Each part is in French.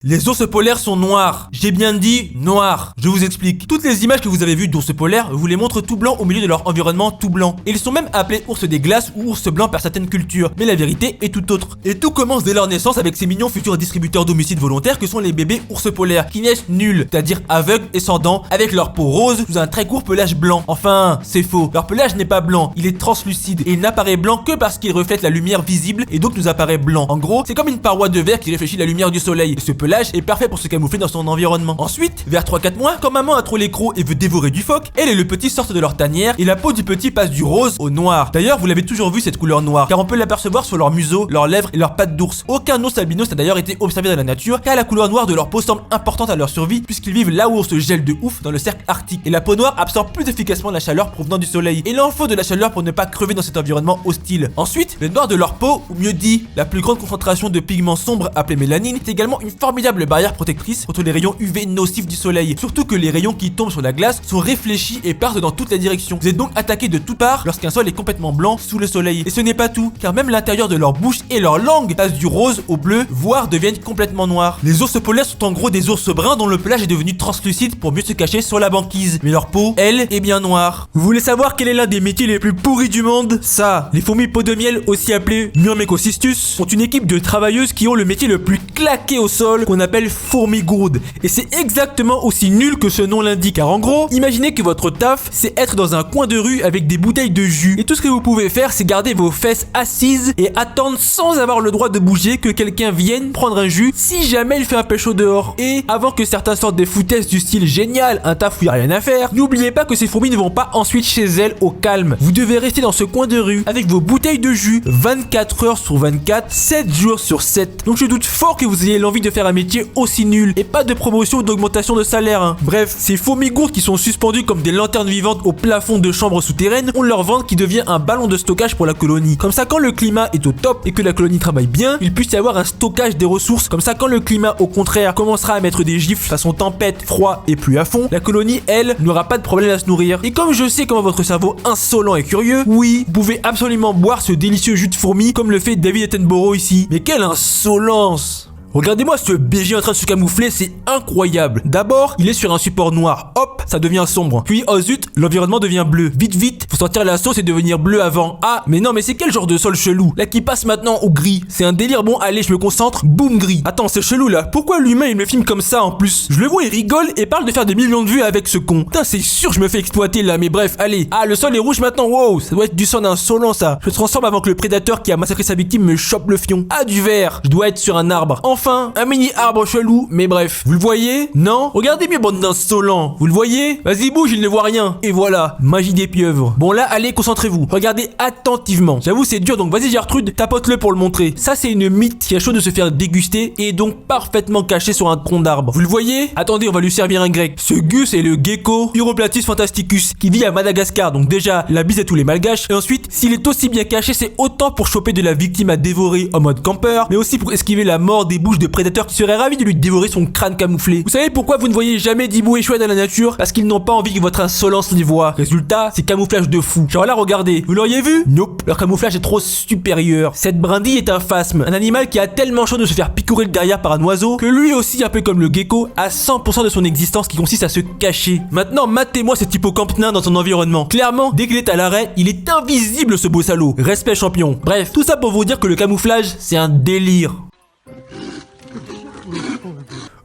Les ours polaires sont noirs. J'ai bien dit noirs. Je vous explique. Toutes les images que vous avez vues d'ours polaires vous les montrent tout blancs au milieu de leur environnement tout blanc. Et ils sont même appelés ours des glaces ou ours blancs par certaines cultures. Mais la vérité est tout autre. Et tout commence dès leur naissance avec ces mignons futurs distributeurs d'homicides volontaires que sont les bébés ours polaires qui naissent nuls, c'est-à-dire aveugles et sans dents, avec leur peau rose sous un très court pelage blanc. Enfin, c'est faux. Leur pelage n'est pas blanc, il est translucide et il n'apparaît blanc que parce qu'il reflète la lumière visible et donc nous apparaît blanc. En gros, c'est comme une paroi de verre qui réfléchit la lumière du soleil. Et ce pelage est parfait pour se camoufler dans son environnement. Ensuite, vers 3-4 mois, quand maman a trop les crocs et veut dévorer du phoque, elle et le petit sortent de leur tanière et la peau du petit passe du rose au noir. D'ailleurs, vous l'avez toujours vu cette couleur noire, car on peut l'apercevoir sur leur museau, leurs lèvres et leurs pattes d'ours. Aucun ours albinos n'a d'ailleurs été observé dans la nature, car la couleur noire de leur peau semble importante à leur survie, puisqu'ils vivent là où on se gèle de ouf dans le cercle arctique. Et la peau noire absorbe plus efficacement la chaleur provenant du soleil. Et il en faut de la chaleur pour ne pas crever dans cet environnement hostile. Ensuite, le noir de leur peau, ou mieux dit, la plus grande concentration de pigments sombres appelés mélanine, est également une formidable barrière protectrice contre les rayons UV nocifs du soleil. Surtout que les rayons qui tombent sur la glace sont réfléchis et partent dans toutes les directions. Vous êtes donc attaqué de toutes parts lorsqu'un sol est complètement blanc sous le soleil. Et ce n'est pas tout, car même l'intérieur de leur bouche et leur langue passe du rose au bleu, voire deviennent complètement noirs. Les ours polaires sont en gros des ours bruns dont le pelage est devenu translucide pour mieux se cacher sur la banquise. Mais leur peau, elle, est bien noire. Vous voulez savoir quel est l'un des métiers les plus pourris du monde? Ça, les fourmis peau de miel, aussi appelées Myrmecocystus, sont une équipe de travailleuses qui ont le métier le plus claqué au sol, qu'on appelle fourmi gourde. Et c'est exactement aussi nul que ce nom l'indique, car en gros, imaginez que votre taf, c'est être dans un coin de rue avec des bouteilles de jus. Et tout ce que vous pouvez faire, c'est garder vos fesses assises et attendre sans avoir le droit de bouger que quelqu'un vienne prendre un jus si jamais il fait un pécho dehors. Et avant que certains sortent des foutaises du style génial, un taf où il n'y a rien à faire, n'oubliez pas que ces fourmis ne vont pas ensuite chez elles au calme. Vous devez rester dans ce coin de rue avec vos bouteilles de jus 24 heures sur 24, 7 jours sur 7. Donc je doute fort que vous ayez l'envie de faire un métier aussi nul et pas de promotion ou d'augmentation de salaire. Bref, ces fourmis gourdes qui sont suspendues comme des lanternes vivantes au plafond de chambres souterraines ont leur ventre qui devient un ballon de stockage pour la colonie. Comme ça, quand le climat est au top et que la colonie travaille bien, il puisse y avoir un stockage des ressources. Comme ça, quand le climat au contraire commencera à mettre des gifles façon tempête, froid et pluie à fond, la colonie, elle, n'aura pas de problème à se nourrir. Et comme je sais comment votre cerveau insolent et curieux, oui, vous pouvez absolument boire ce délicieux jus de fourmi comme le fait David Attenborough ici. Mais quelle insolence! Regardez-moi ce BG en train de se camoufler, c'est incroyable. D'abord, il est sur un support noir. Hop, ça devient sombre. Puis, oh zut, l'environnement devient bleu. Vite, vite, faut sortir la sauce et devenir bleu avant. Ah, mais non, mais c'est quel genre de sol chelou? Là, qui passe maintenant au gris. C'est un délire. Bon, allez, je me concentre. Boum, gris. Attends, c'est chelou là. Pourquoi l'humain, il me filme comme ça en plus? Je le vois, il rigole et parle de faire des millions de vues avec ce con. Putain, c'est sûr, je me fais exploiter là, mais bref, allez. Ah, le sol est rouge maintenant. Wow, ça doit être du sang insolent ça. Je me transforme avant que le prédateur qui a massacré sa victime me chope le fion. Ah, du vert. Je dois être sur un arbre. Enfin, un mini arbre chelou, mais bref. Vous le voyez? Non? Regardez bien, bande d'insolents. Vous le voyez? Vas-y, bouge, il ne voit rien. Et voilà, magie des pieuvres. Bon là, allez, concentrez-vous. Regardez attentivement. J'avoue, c'est dur, donc vas-y Gertrude, tapote-le pour le montrer. Ça, c'est une mythe qui a chaud de se faire déguster et est donc parfaitement cachée sur un tronc d'arbre. Vous le voyez? Attendez, on va lui servir un grec. Ce gus est le gecko Uroplatus fantasticus, qui vit à Madagascar, donc déjà, la bise à tous les malgaches. Et ensuite, s'il est aussi bien caché, c'est autant pour choper de la victime à dévorer en mode campeur, mais aussi pour esquiver la mort des bouches de prédateurs qui seraient ravis de lui dévorer son crâne camouflé. Vous savez pourquoi vous ne voyez jamais d'hibou échouer dans la nature? Parce qu'ils n'ont pas envie que votre insolence les voie. Résultat, c'est camouflage de fou. Genre là, regardez, vous l'auriez vu? Nope, leur camouflage est trop supérieur. Cette brindille est un phasme, un animal qui a tellement chaud de se faire picorer le derrière par un oiseau que lui aussi, un peu comme le gecko, a 100% de son existence qui consiste à se cacher. Maintenant, matez-moi cet hippocampe nain dans son environnement. Clairement, dès qu'il est à l'arrêt, il est invisible ce beau salaud. Respect champion. Bref, tout ça pour vous dire que le camouflage, c'est un délire.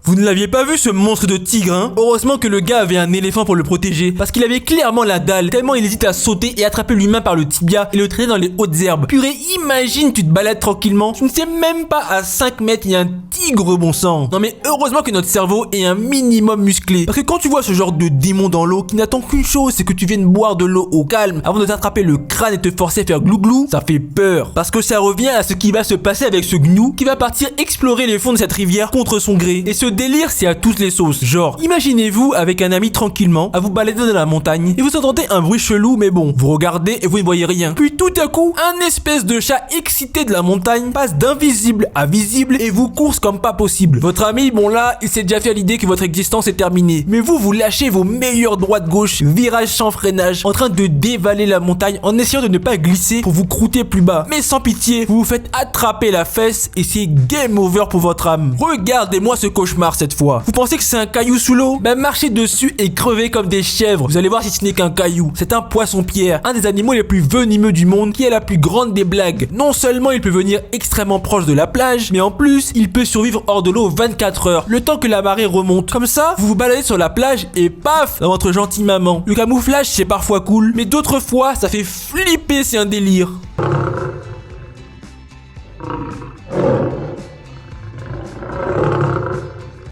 Vous ne l'aviez pas vu ce monstre de tigre, hein? Heureusement que le gars avait un éléphant pour le protéger, parce qu'il avait clairement la dalle, tellement il hésite à sauter et attraper l'humain par le tibia et le traîner dans les hautes herbes. Purée, imagine, tu te balades tranquillement, tu ne sais même pas à 5 mètres, il y a un tigre, bon sang. Non mais heureusement que notre cerveau est un minimum musclé, parce que quand tu vois ce genre de démon dans l'eau qui n'attend qu'une chose, c'est que tu viennes boire de l'eau au calme avant de t'attraper le crâne et te forcer à faire glouglou, ça fait peur. Parce que ça revient à ce qui va se passer avec ce gnou qui va partir explorer les fonds de cette rivière contre son gré. Et ce délire, c'est à toutes les sauces. Genre, imaginez-vous avec un ami tranquillement à vous balader dans la montagne et vous entendez un bruit chelou, mais bon, vous regardez et vous ne voyez rien. Puis tout à coup, un espèce de chat excité de la montagne passe d'invisible à visible et vous course comme pas possible. Votre ami, bon là, il s'est déjà fait à l'idée que votre existence est terminée. Mais vous lâchez vos meilleurs droite-gauche, virage sans freinage, en train de dévaler la montagne en essayant de ne pas glisser pour vous croûter plus bas. Mais sans pitié, vous vous faites attraper la fesse et c'est game over pour votre âme. Regardez-moi ce cauchemar cette fois. Vous pensez que c'est un caillou sous l'eau? Ben marchez dessus et crevez comme des chèvres. Vous allez voir si ce n'est qu'un caillou. C'est un poisson-pierre, un des animaux les plus venimeux du monde qui est la plus grande des blagues. Non seulement il peut venir extrêmement proche de la plage, mais en plus, il peut survivre hors de l'eau 24 heures, le temps que la marée remonte. Comme ça, vous vous baladez sur la plage et paf, dans votre gentille maman. Le camouflage, c'est parfois cool, mais d'autres fois, ça fait flipper, c'est un délire.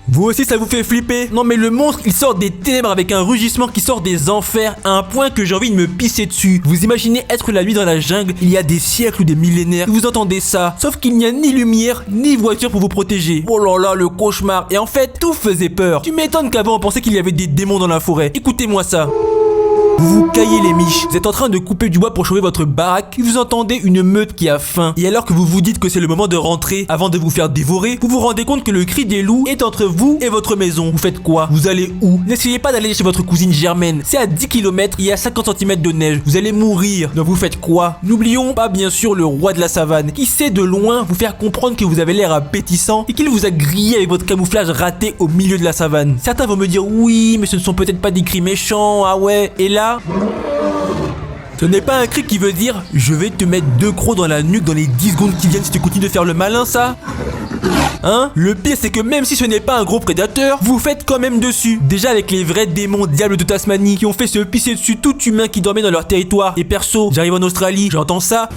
Vous aussi ça vous fait flipper? Non mais le monstre il sort des ténèbres avec un rugissement qui sort des enfers à un point que j'ai envie de me pisser dessus. Vous imaginez être la nuit dans la jungle, il y a des siècles ou des millénaires, et vous entendez ça, sauf qu'il n'y a ni lumière ni voiture pour vous protéger. Oh là là le cauchemar. Et en fait tout faisait peur. Tu m'étonnes qu'avant on pensait qu'il y avait des démons dans la forêt. Écoutez-moi ça. Vous vous caillez les miches, vous êtes en train de couper du bois pour chauffer votre baraque, et vous entendez une meute qui a faim. Et alors que vous vous dites que c'est le moment de rentrer avant de vous faire dévorer, vous vous rendez compte que le cri des loups est entre vous et votre maison. Vous faites quoi? Vous allez où? N'essayez pas d'aller chez votre cousine Germaine, c'est à 10 km, il y a 50 cm de neige, vous allez mourir. Donc vous faites quoi? N'oublions pas bien sûr le roi de la savane, qui sait de loin vous faire comprendre que vous avez l'air appétissant et qu'il vous a grillé avec votre camouflage raté au milieu de la savane. Certains vont me dire oui, mais ce ne sont peut-être pas des cris méchants, ah ouais, et là ce n'est pas un cri qui veut dire je vais te mettre 2 crocs dans la nuque dans les 10 secondes qui viennent si tu continues de faire le malin, ça? Hein? Le pire c'est que même si ce n'est pas un gros prédateur, vous faites quand même dessus. Déjà avec les vrais démons diables de Tasmanie qui ont fait se pisser dessus tout humain qui dormait dans leur territoire. Et perso, j'arrive en Australie, j'entends ça.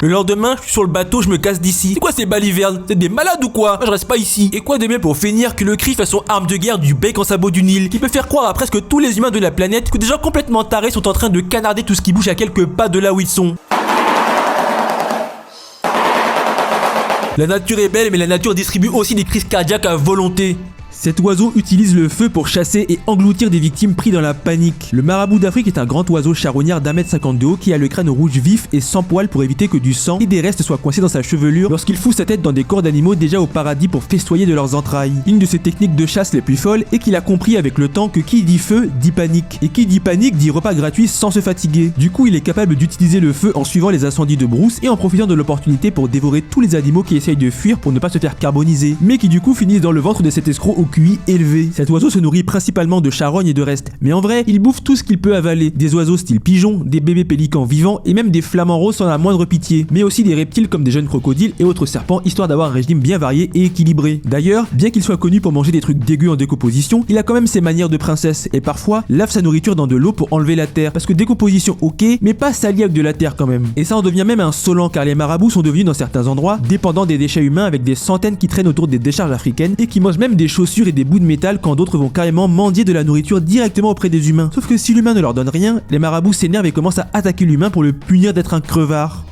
Le lendemain, je suis sur le bateau, je me casse d'ici. C'est quoi ces balivernes? C'est des malades ou quoi? Moi, je reste pas ici. Et quoi de mieux pour finir que le cri façon arme de guerre du bec en sabot du Nil, qui peut faire croire à presque tous les humains de la planète que des gens complètement tarés sont en train de canarder tout ce qui bouge à quelques pas de là où ils sont. La nature est belle, mais la nature distribue aussi des crises cardiaques à volonté. Cet oiseau utilise le feu pour chasser et engloutir des victimes pris dans la panique. Le marabout d'Afrique est un grand oiseau charognard d'1,50 m de haut qui a le crâne rouge vif et sans poils pour éviter que du sang et des restes soient coincés dans sa chevelure lorsqu'il fout sa tête dans des corps d'animaux déjà au paradis pour festoyer de leurs entrailles. Une de ses techniques de chasse les plus folles est qu'il a compris avec le temps que qui dit feu dit panique. Et qui dit panique dit repas gratuit sans se fatiguer. Du coup il est capable d'utiliser le feu en suivant les incendies de brousse et en profitant de l'opportunité pour dévorer tous les animaux qui essayent de fuir pour ne pas se faire carboniser, mais qui du coup finissent dans le ventre de cet escroc au QI élevé. Cet oiseau se nourrit principalement de charognes et de restes, mais en vrai, il bouffe tout ce qu'il peut avaler. Des oiseaux style pigeons, des bébés pélicans vivants et même des flamants roses sans la moindre pitié, mais aussi des reptiles comme des jeunes crocodiles et autres serpents, histoire d'avoir un régime bien varié et équilibré. D'ailleurs, bien qu'il soit connu pour manger des trucs dégueux en décomposition, il a quand même ses manières de princesse et parfois lave sa nourriture dans de l'eau pour enlever la terre, parce que décomposition ok, mais pas sali avec de la terre quand même. Et ça en devient même insolent car les marabouts sont devenus dans certains endroits dépendants des déchets humains avec des centaines qui traînent autour des décharges africaines et qui mangent même des chaussures et des bouts de métal quand d'autres vont carrément mendier de la nourriture directement auprès des humains. Sauf que si l'humain ne leur donne rien, les marabouts s'énervent et commencent à attaquer l'humain pour le punir d'être un crevard.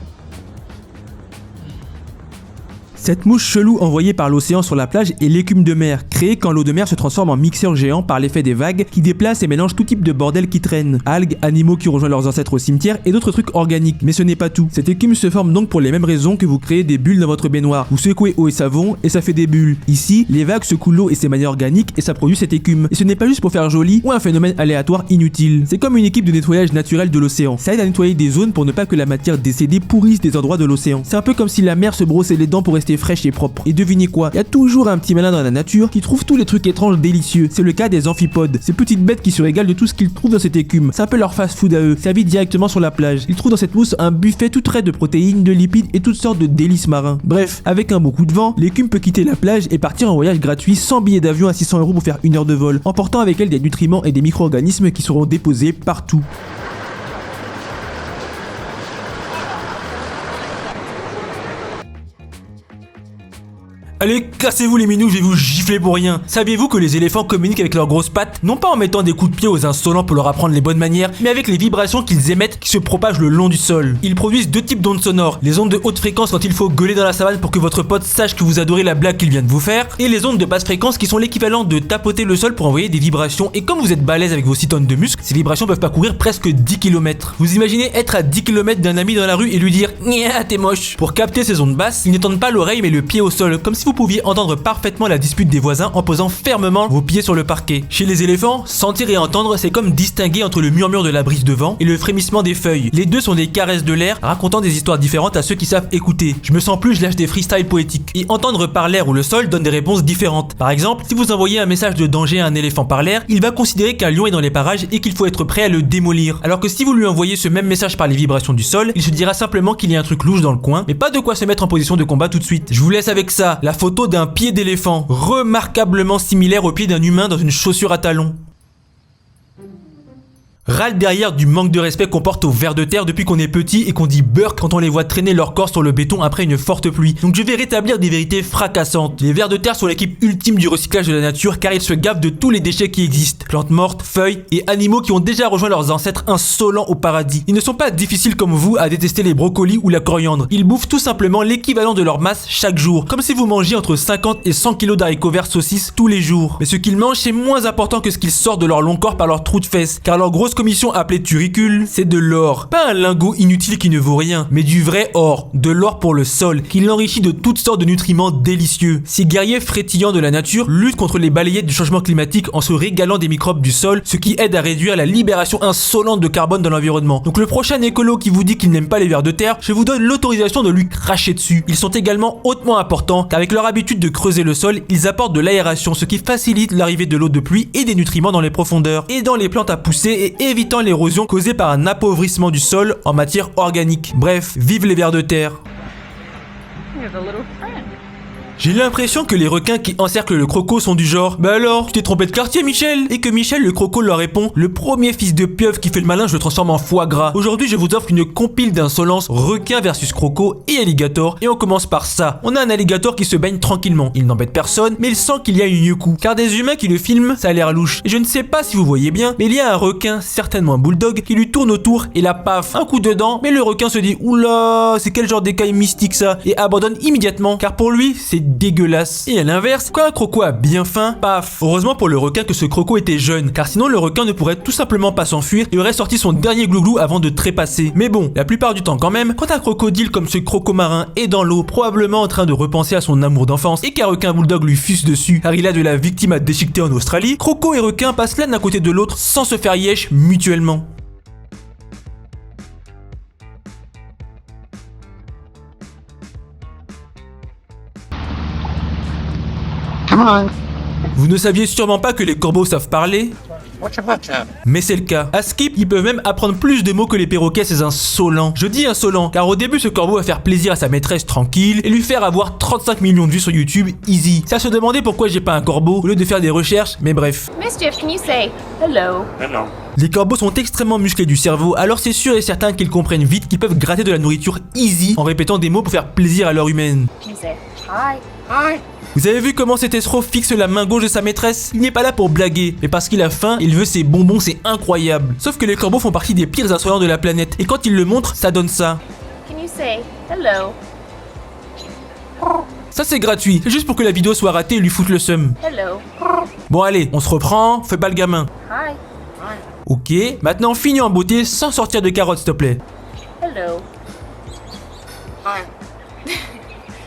Cette mouche chelou envoyée par l'océan sur la plage est l'écume de mer, créée quand l'eau de mer se transforme en mixeur géant par l'effet des vagues qui déplacent et mélangent tout type de bordel qui traîne. Algues, animaux qui rejoignent leurs ancêtres au cimetière et d'autres trucs organiques. Mais ce n'est pas tout. Cette écume se forme donc pour les mêmes raisons que vous créez des bulles dans votre baignoire. Vous secouez eau et savon et ça fait des bulles. Ici, les vagues secouent l'eau et ses manières organiques et ça produit cette écume. Et ce n'est pas juste pour faire joli ou un phénomène aléatoire inutile. C'est comme une équipe de nettoyage naturel de l'océan. Ça aide à nettoyer des zones pour ne pas que la matière décédée pourrisse des endroits de l'océan. C'est un peu comme si la mer se brossait les dents pour rester fraîche et propre. Et devinez quoi? Il y a toujours un petit malin dans la nature qui trouve tous les trucs étranges délicieux. C'est le cas des amphipodes, ces petites bêtes qui se régalent de tout ce qu'ils trouvent dans cette écume. C'est un peu leur fast-food à eux, servi directement sur la plage. Ils trouvent dans cette mousse un buffet tout trait de protéines, de lipides et toutes sortes de délices marins. Bref, avec un bon coup de vent, l'écume peut quitter la plage et partir en voyage gratuit sans billet d'avion à 600 € pour faire 1 heure de vol, emportant avec elle des nutriments et des micro-organismes qui seront déposés partout. Allez, cassez-vous les minous, je vais vous gifler pour rien. Saviez-vous que les éléphants communiquent avec leurs grosses pattes, non pas en mettant des coups de pied aux insolents pour leur apprendre les bonnes manières, mais avec les vibrations qu'ils émettent qui se propagent le long du sol. Ils produisent 2 types d'ondes sonores, les ondes de haute fréquence quand il faut gueuler dans la savane pour que votre pote sache que vous adorez la blague qu'il vient de vous faire, et les ondes de basse fréquence qui sont l'équivalent de tapoter le sol pour envoyer des vibrations, et comme vous êtes balèze avec vos 6 tonnes de muscles, ces vibrations peuvent parcourir presque 10 km. Vous imaginez être à 10 km d'un ami dans la rue et lui dire « Nya, t'es moche ». Pour capter ces ondes basses, ils ne tendent pas l'oreille mais le pied au sol, comme si vous vous pouviez entendre parfaitement la dispute des voisins en posant fermement vos pieds sur le parquet. Chez les éléphants, sentir et entendre, c'est comme distinguer entre le murmure de la brise de vent et le frémissement des feuilles. Les deux sont des caresses de l'air, racontant des histoires différentes à ceux qui savent écouter. Je me sens plus, je lâche des freestyles poétiques. Et entendre par l'air ou le sol donne des réponses différentes. Par exemple, si vous envoyez un message de danger à un éléphant par l'air, il va considérer qu'un lion est dans les parages et qu'il faut être prêt à le démolir. Alors que si vous lui envoyez ce même message par les vibrations du sol, il se dira simplement qu'il y a un truc louche dans le coin, mais pas de quoi se mettre en position de combat tout de suite. Je vous laisse avec ça, la photo d'un pied d'éléphant, remarquablement similaire au pied d'un humain dans une chaussure à talons. Râle derrière du manque de respect qu'on porte aux vers de terre depuis qu'on est petit et qu'on dit burk quand on les voit traîner leur corps sur le béton après une forte pluie. Donc je vais rétablir des vérités fracassantes. Les vers de terre sont l'équipe ultime du recyclage de la nature car ils se gavent de tous les déchets qui existent. Plantes mortes, feuilles et animaux qui ont déjà rejoint leurs ancêtres insolents au paradis. Ils ne sont pas difficiles comme vous à détester les brocolis ou la coriandre. Ils bouffent tout simplement l'équivalent de leur masse chaque jour. Comme si vous mangiez entre 50 et 100 kg d'haricots verts saucisses tous les jours. Mais ce qu'ils mangent c'est moins important que ce qu'ils sortent de leur long corps par leur trou de fesses. Car leur grosse commission appelée turricule, c'est de l'or. Pas un lingot inutile qui ne vaut rien, mais du vrai or, de l'or pour le sol, qui l'enrichit de toutes sortes de nutriments délicieux. Ces guerriers frétillants de la nature luttent contre les balayettes du changement climatique en se régalant des microbes du sol, ce qui aide à réduire la libération insolente de carbone dans l'environnement. Donc le prochain écolo qui vous dit qu'il n'aime pas les vers de terre, je vous donne l'autorisation de lui cracher dessus. Ils sont également hautement importants, car avec leur habitude de creuser le sol, ils apportent de l'aération, ce qui facilite l'arrivée de l'eau de pluie et des nutriments dans les profondeurs, aidant les plantes à pousser et évitant l'érosion causée par un appauvrissement du sol en matière organique. Bref, vive les vers de terre. J'ai l'impression que les requins qui encerclent le croco sont du genre bah alors, tu t'es trompé de quartier Michel. Et que Michel le croco leur répond le premier fils de pieuvre qui fait le malin je le transforme en foie gras. Aujourd'hui je vous offre une compile d'insolence requin versus croco et alligator. Et on commence par ça. On a un alligator qui se baigne tranquillement. Il n'embête personne mais il sent qu'il y a une yuku. Car des humains qui le filment ça a l'air louche. Et je ne sais pas si vous voyez bien mais il y a un requin, certainement un bulldog, qui lui tourne autour et la paf, un coup dedans. Mais le requin se dit oula c'est quel genre d'écaille mystique ça, et abandonne immédiatement car pour lui c'est dégueulasse. Et à l'inverse, quand un croco a bien faim, paf. Heureusement pour le requin que ce croco était jeune, car sinon le requin ne pourrait tout simplement pas s'enfuir et aurait sorti son dernier glouglou avant de trépasser. Mais bon, la plupart du temps quand même, quand un crocodile comme ce croco marin est dans l'eau, probablement en train de repenser à son amour d'enfance et qu'un requin bulldog lui fusse dessus, car il a de la victime à déchiqueter en Australie, croco et requin passent l'un à côté de l'autre sans se faire yesh mutuellement. Vous ne saviez sûrement pas que les corbeaux savent parler? Mais c'est le cas. À Skip, ils peuvent même apprendre plus de mots que les perroquets, ces insolents. Je dis insolent, car au début, ce corbeau va faire plaisir à sa maîtresse tranquille et lui faire avoir 35 millions de vues sur YouTube, easy. Ça se demandait pourquoi j'ai pas un corbeau au lieu de faire des recherches, mais bref. Mischief, can you say hello? Hello. Les corbeaux sont extrêmement musclés du cerveau, alors c'est sûr et certain qu'ils comprennent vite qu'ils peuvent gratter de la nourriture easy en répétant des mots pour faire plaisir à leur humaine. Can you say hi? Hi. Vous avez vu comment cet escroc fixe la main gauche de sa maîtresse? Il n'est pas là pour blaguer, mais parce qu'il a faim, il veut ses bonbons, c'est incroyable. Sauf que les corbeaux font partie des pires insolents de la planète, et quand ils le montrent, ça donne ça. Can you say hello? Ça c'est gratuit, c'est juste pour que la vidéo soit ratée et lui foutre le seum. Hello. Bon allez, on se reprend, fais pas le gamin. Hi. Ok, maintenant finis en beauté sans sortir de carottes s'il te plaît. Hello. Hi.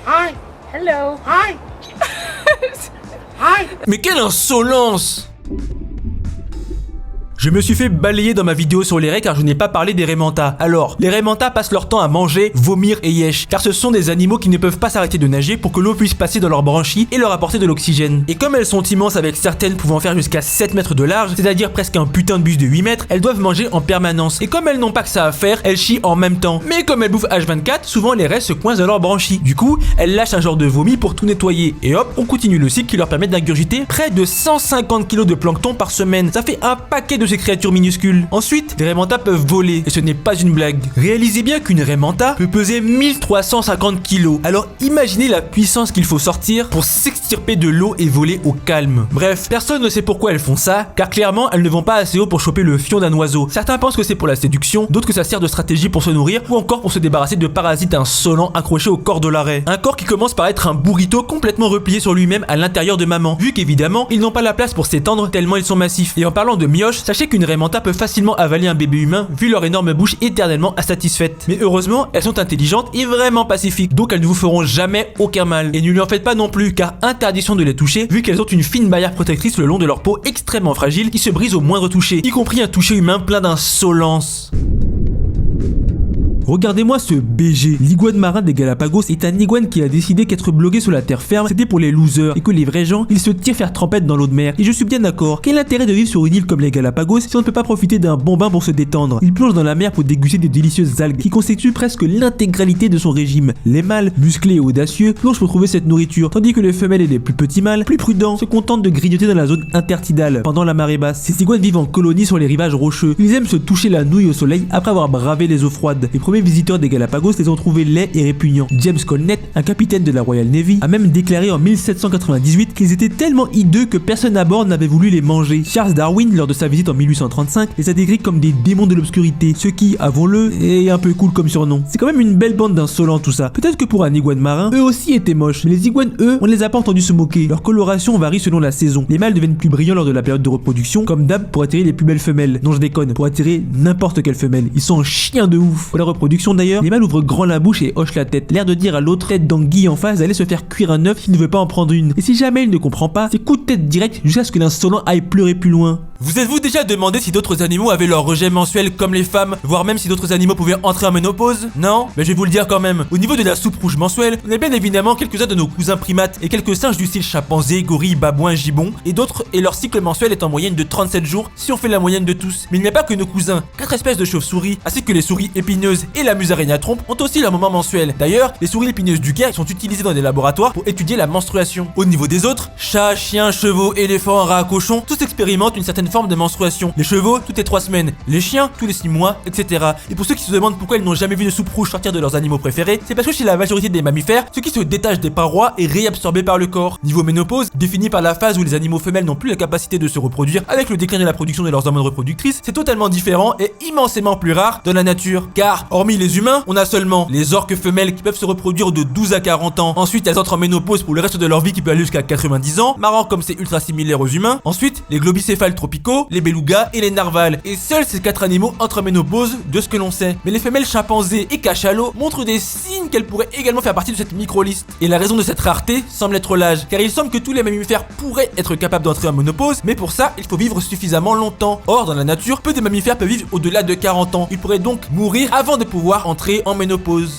Hi. Hello. Hi. Hi. Mais quelle insolence! Je me suis fait balayer dans ma vidéo sur les raies car je n'ai pas parlé des raies mantas. Alors, les raies mantas passent leur temps à manger, vomir et yesh, car ce sont des animaux qui ne peuvent pas s'arrêter de nager pour que l'eau puisse passer dans leurs branchies et leur apporter de l'oxygène. Et comme elles sont immenses avec certaines pouvant faire jusqu'à 7 mètres de large, c'est-à-dire presque un putain de bus de 8 mètres, elles doivent manger en permanence. Et comme elles n'ont pas que ça à faire, elles chient en même temps. Mais comme elles bouffent H24, souvent les raies se coincent dans leurs branchies. Du coup, elles lâchent un genre de vomi pour tout nettoyer. Et hop, on continue le cycle qui leur permet d'ingurgiter près de 150 kg de plancton par semaine. Ça fait un paquet de ces créatures minuscules. Ensuite, les raies mantas peuvent voler, et ce n'est pas une blague. Réalisez bien qu'une raie manta peut peser 1350 kg. Alors imaginez la puissance qu'il faut sortir pour s'extirper de l'eau et voler au calme. Bref, personne ne sait pourquoi elles font ça, car clairement elles ne vont pas assez haut pour choper le fion d'un oiseau. Certains pensent que c'est pour la séduction, d'autres que ça sert de stratégie pour se nourrir, ou encore pour se débarrasser de parasites insolents accrochés au corps de la raie. Un corps qui commence par être un burrito complètement replié sur lui-même à l'intérieur de maman, vu qu'évidemment ils n'ont pas la place pour s'étendre tellement ils sont massifs. Et en parlant de mioche, sachez Sachez qu'une raie manta peut facilement avaler un bébé humain vu leur énorme bouche éternellement insatisfaite. Mais heureusement, elles sont intelligentes et vraiment pacifiques, donc elles ne vous feront jamais aucun mal. Et ne lui en faites pas non plus, car interdiction de les toucher vu qu'elles ont une fine barrière protectrice le long de leur peau extrêmement fragile qui se brise au moindre toucher, y compris un toucher humain plein d'insolence. Regardez-moi ce BG. L'iguane marin des Galapagos est un iguane qui a décidé qu'être bloqué sur la terre ferme c'était pour les losers et que les vrais gens ils se tirent faire trempette dans l'eau de mer. Et je suis bien d'accord. Quel intérêt de vivre sur une île comme les Galapagos si on ne peut pas profiter d'un bon bain pour se détendre? Il plonge dans la mer pour déguster des délicieuses algues qui constituent presque l'intégralité de son régime. Les mâles, musclés et audacieux, plongent pour trouver cette nourriture, tandis que les femelles et les plus petits mâles, plus prudents, se contentent de grignoter dans la zone intertidale pendant la marée basse. Ces iguanes vivent en colonie sur les rivages rocheux. Ils aiment se toucher la nouille au soleil après avoir bravé les eaux froides. Les premiers visiteurs des Galapagos les ont trouvés laids et répugnants. James Colnett, un capitaine de la Royal Navy, a même déclaré en 1798 qu'ils étaient tellement hideux que personne à bord n'avait voulu les manger. Charles Darwin, lors de sa visite en 1835, les a décrits comme des démons de l'obscurité, ce qui, avouons-le, est un peu cool comme surnom. C'est quand même une belle bande d'insolents tout ça. Peut-être que pour un iguane marin, eux aussi étaient moches, mais les iguanes, eux, on ne les a pas entendus se moquer. Leur coloration varie selon la saison. Les mâles deviennent plus brillants lors de la période de reproduction, comme d'hab pour attirer les plus belles femelles. Non, je déconne, pour attirer n'importe quelle femelle. Ils sont chiens de ouf. Pour la reproduction d'ailleurs, les mâles ouvrent grand la bouche et hochent la tête, l'air de dire à l'autre tête d'anguille en face d'aller se faire cuire un œuf s'il ne veut pas en prendre une. Et si jamais il ne comprend pas, c'est coup de tête direct jusqu'à ce que l'insolent aille pleurer plus loin. Vous êtes-vous déjà demandé si d'autres animaux avaient leur rejet mensuel comme les femmes, voire même si d'autres animaux pouvaient entrer en ménopause? Non? Mais je vais vous le dire quand même. Au niveau de la soupe rouge mensuelle, on a bien évidemment quelques-uns de nos cousins primates et quelques singes du style chimpanzé, gorille, babouin, gibbon, et d'autres, et leur cycle mensuel est en moyenne de 37 jours si on fait la moyenne de tous. Mais il n'y a pas que nos cousins. 4 espèces de chauves-souris, ainsi que les souris épineuses et la musaraigne à trompe, ont aussi leur moment mensuel. D'ailleurs, les souris épineuses du Caire sont utilisées dans des laboratoires pour étudier la menstruation. Au niveau des autres, chats, chiens, chevaux, éléphants, rats, cochons, tous expérimentent une certaine forme de menstruation. Les chevaux, toutes les 3 semaines. Les chiens, tous les 6 mois, etc. Et pour ceux qui se demandent pourquoi ils n'ont jamais vu de soupe rouge sortir de leurs animaux préférés, c'est parce que chez la majorité des mammifères, ce qui se détache des parois est réabsorbé par le corps. Niveau ménopause, défini par la phase où les animaux femelles n'ont plus la capacité de se reproduire avec le déclin de la production de leurs hormones reproductrices, c'est totalement différent et immensément plus rare dans la nature. Car, hormis les humains, on a seulement les orques femelles qui peuvent se reproduire de 12 à 40 ans. Ensuite, elles entrent en ménopause pour le reste de leur vie qui peut aller jusqu'à 90 ans, marrant comme c'est ultra similaire aux humains. Ensuite, les globicéphales tropicaux, les belugas et les narvals. Et seuls ces 4 animaux entrent en ménopause de ce que l'on sait. Mais les femelles chimpanzés et cachalots montrent des signes qu'elles pourraient également faire partie de cette micro-liste. Et la raison de cette rareté semble être l'âge, car il semble que tous les mammifères pourraient être capables d'entrer en ménopause, mais pour ça, il faut vivre suffisamment longtemps. Or, dans la nature, peu de mammifères peuvent vivre au-delà de 40 ans. Ils pourraient donc mourir avant de pouvoir entrer en ménopause.